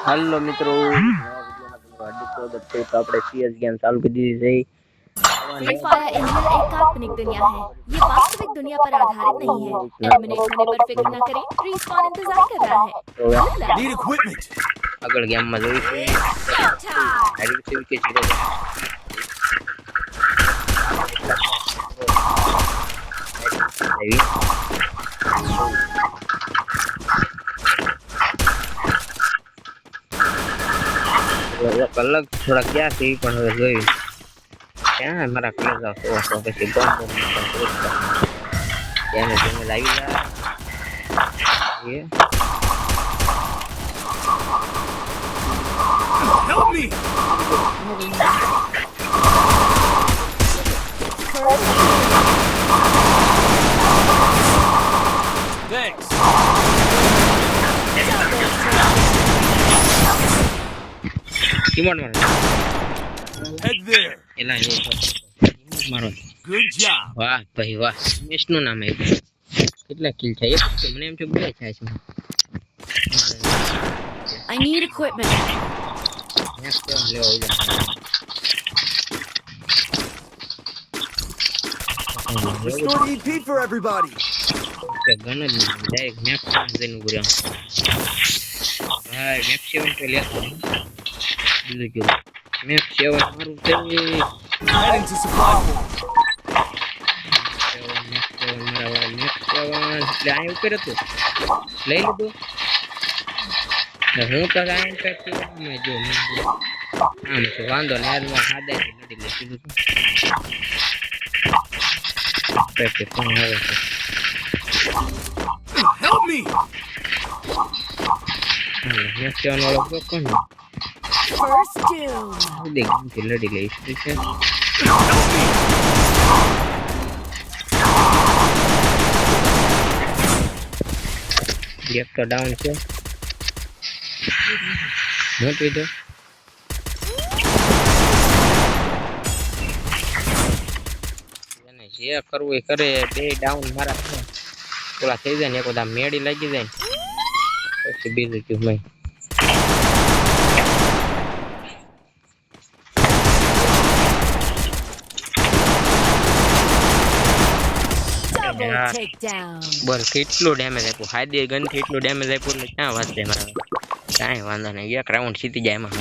Hello मित्रों हार्दिक स्वागत है। तो આપણે CS ગેમ ચાલુ કરી દીધી છે। फ्री फायर इंडिया एक काल्पनिक दुनिया है। ये वास्तविक दुनिया पर आधारित नहीं है। एलिमिनेट होने पर फिक्र न करें, रिस्पॉन इंतजार कर रहा है। Good luck. Need equipment. આગળ ગેમમાં જોઈશું હારી છે કે જીરો કલાક થોડા ક્યાં છે પણ હવે જોયું ક્યાં મારા ક્લેઝ આવતો પછી બોમ્બ ત્યાં લાવી જાય Help me! Thanks. ઈમોટ મારો Head there. એલા ઈમોટ મારો Good job. વાહ ભાઈ વાહ મેશનું નામ આવ્યું કેટલા કિલ છે એક છે મને એમ છે બે થાય છે I need equipment. નેક્સ્ટ લેવો Ila Restore EP for everybody. Gun જ ડાયરેક્ટ મેક્સ જઈને ઉભો રહ્યો ભાઈ મેક્સ 7 તો લેતો બીજું કેવું મેક્સ 7 મારું છે Heading to supply point. એટલે અહીં ઉપર હતું લઈ લીધું હું તો આમ કરતી મેં જો આમ છે વાંધો ને યારમાં સાદાથી લડી લે કીધું પ્રેક્ટિસ કોણ આવે છે Help me. નેક્સ્ટ વાળો કોણ First doom. દેખ કે લડી લઈશ ઠીક છે Help me. એક તો ડાઉન છે મોટી તો એને જે કરવું એ કરે બે ડાઉન મારા ઓલા થઈ જાય ને એક બધા મેડી લાગી જાય ને પછી બીજું કે મેં Double takedown. બોલ કેટલું ડેમેજ આપ્યું હાદી ગન થી એટલું ડેમેજ આપ્યું એટલે ક્યાં વાત છે મારા કાંઈ વાંધો નહીં એક રાઉન્ડ જીતી જાય એમાં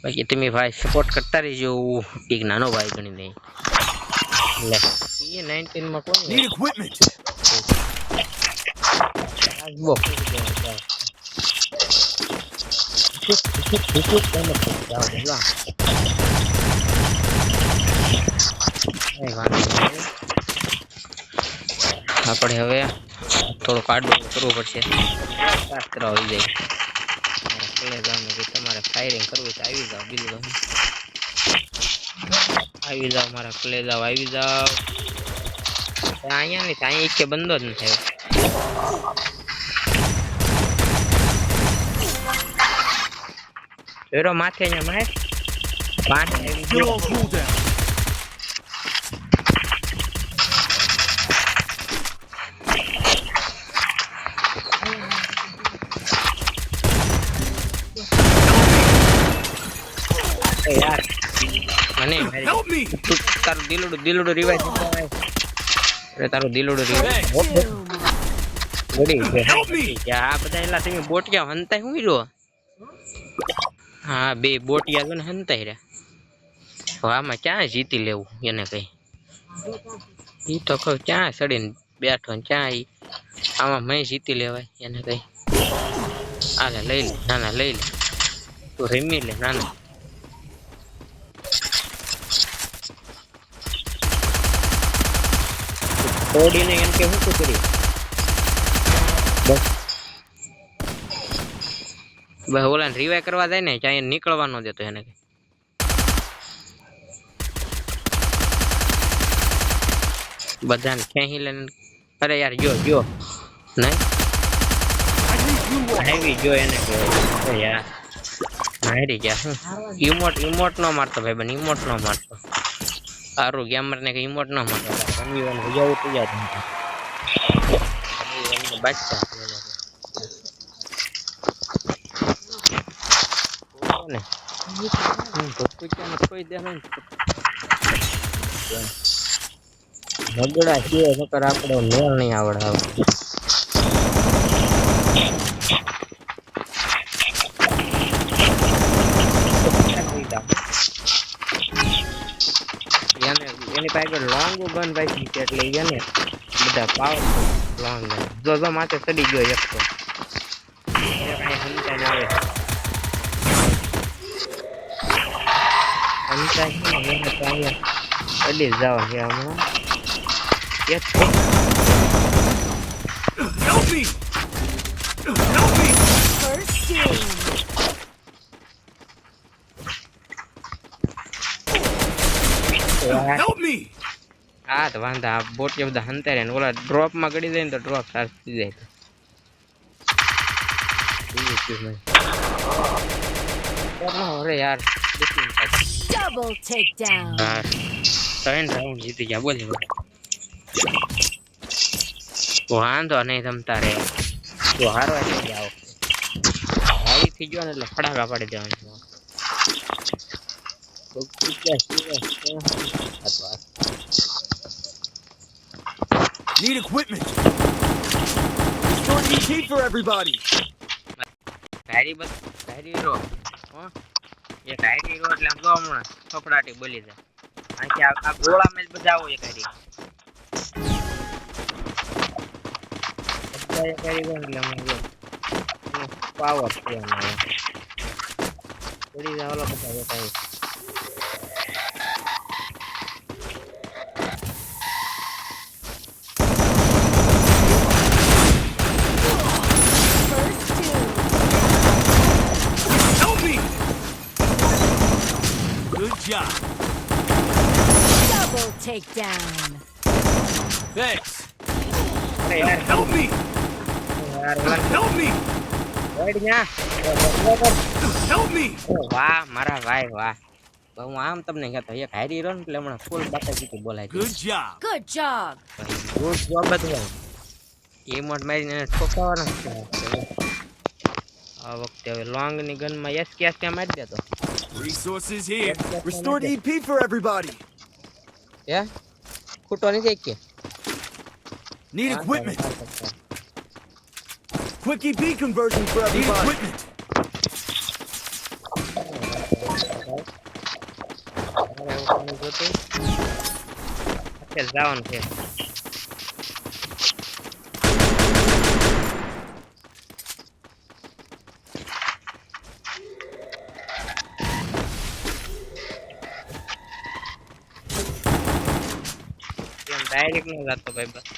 બાકી તમે ભાઈ સપોર્ટ કરતા રહેજો એક નાનો ભાઈ ગણી દઈ લે E19 માં કોણ Need equipment. બો આપણે હવે થોડું કાર્ડ કરવું પડશે શાસ્ત્ર આવી જાય કોલેજ જવાનું કે તમારે ફાયરિંગ કરવું તો આવી જાઓ બીજું આવી જાઓ મારા કોલેજ આવી જાઓ અહીંયા નહીં અહીંયા એક બંધો જ નથી આવ્યો માથે અહીંયા મારે પાણી આવી Get all cool down. यार મને Help me. તારું દિલોડું રિવાઇવ થાય અરે તારું દિલોડું રિવાઇવ ગડી Help me. આ બધા એલા તમે બોટિયા હંતાય હું રહ્યો હા બે બોટિયા ને હંતાય રે આમાં ક્યાં જીતી લેવું એને કઈ ઈ તો કહું ક્યાં સડીને બેઠો ને ક્યાં ઈ આમાં મેં જીતી લેવાય એને કઈ આલે લઈ લે નાના લઈ લે તું રમી લે નાના ઓડીને એમ કે હું શું કરી બસ ભાઈ ઓલા રિવાઇવ કરવા જાય ને ત્યાં નીકળવા ન દેતો એને બધાને ખેંચી લે અરે યાર જો નહીં આવી જો એને યાર મારી ગયા હું ઇમોટ નો મારતો ભાઈ બન ઇમોટ નો મારતો સારું ગેમર ને કઈ ઇમોટ નો મારતો રમીવાનું મજા આવતી જાય બાદશાહ ને ભૂકુચ્યાને કોઈ દે નહીં નગડા છે નકર આપણો મેળ નહીં આવડાવે એની પાસે લોંગ ગન ભાઈ છે એટલે એને બધા પાવરફુલ લોંગ ગન જો માથે ચડી ગયો એક તો કઈ હંતા ના આવે હંતા છે ને એને તો અહીંયા ચડી જાવ છે હમણાં એક Help me! Help me! First doom. Help me! હા તો વાંધા આ બોટ બધા હંતારે ને ઓલા ડ્રોપ માં ગડી જાય ને તો ડ્રોપ ચાર્જ થઈ જાય અરે યાર Double takedown. હા 3 રાઉન્ડ જીતી ગયા બોલે વાંધો નહીં તમતા રે તો હારો આવી જાવ હારી થઈ ગયો ને એટલે ફડાકા પાડી દેવાનું Need equipment. Restore ET for everybody. ભારી રો હો એ ભારી રો એટલે આમ જો હમણાં થપડાટી બોલી જાય આખી આ ગોળા મેલ બધા આવો એ કરી બધા એ કરી ગયો એટલે મને પાવર છે અને બોલી જાય ઓલા બધા બેઠા Good job. Double takedown. Thanks. અરે યાર Help me! યાર Help me! ઓડ ન્યા Help me! વાહ મારા ભાઈ વાહ હું આમ તમને કહેતો એક હારી રો ને એટલે હમણાં ફૂલ બાકાજી બોલાય Good job. Good job. Good job બધું એ મોડ મારીને એને ઠોકાવવાનો છે આ વખતે હવે લોંગ ની ગન માં એસ કે મારી દેતો Resources here. Restore EP for everybody. હે ખૂટો નથી કે Need equipment. Quick EP conversion for everybody. Need equipment. જવાનું છે ડાયરેક્ટ નો જતો ભાઈ બસ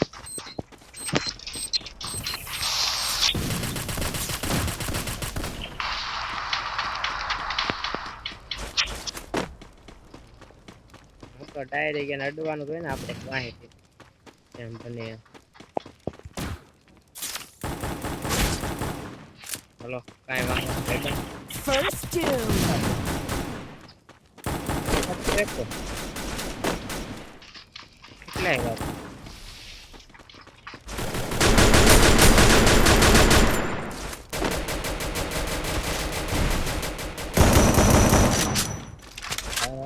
તો ડાયરેક્ટ એને અડવાનું હોય ને આપણે માહિતી એમ બને હલો કાંઈ વાંધો નહીં First doom. કેટલા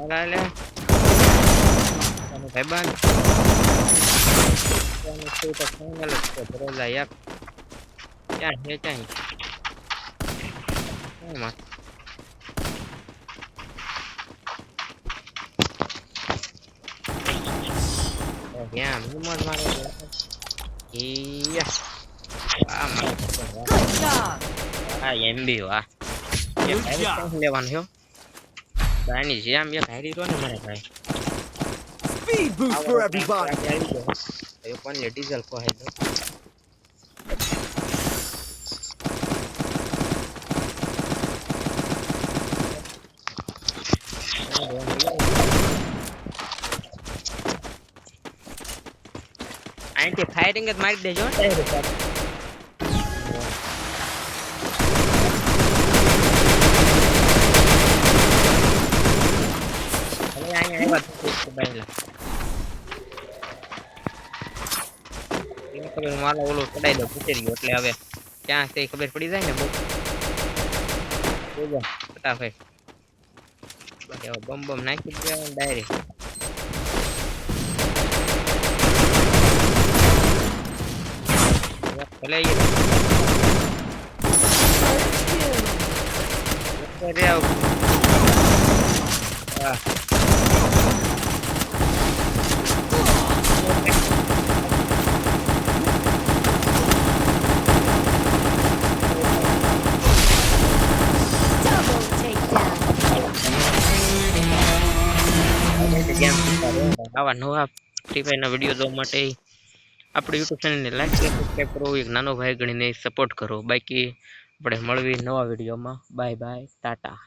વાત લે ભાઈબંધ તો ફાઇનલ જ છે ભરોલા યાર ક્યાં છે ક્યાં હિંમત મારે Good job. હા એમબી વાહ લેવાનું છે આની જેમ એક હારી તો ને મારે ભાઈ Speed boost for everybody. એ પણ ડીઝલ કહે તો આંટી ફાયરિંગ જ મારી દેજો માલો ઓલો ચડાઈ દો પૂછી ગયો એટલે હવે ક્યાં છે ખબર પડી જાય ને બહુ ફટાફટ બમ બમ નાખી દેવા ડાયરેક્ટ ભલે રે આવ હા Double takedown. આવા નવા ફ્રી ફાયર ના વિડીયો જોવા માટે આપણે યુટ્યુબ ચેનલને લાઈક શેર સબસ્ક્રાઇબ કરો એક નાનો ભાઈ ગણીને સપોર્ટ કરો બાકી આપણે મળવી નવા વિડીયોમાં બાય બાય ટાટા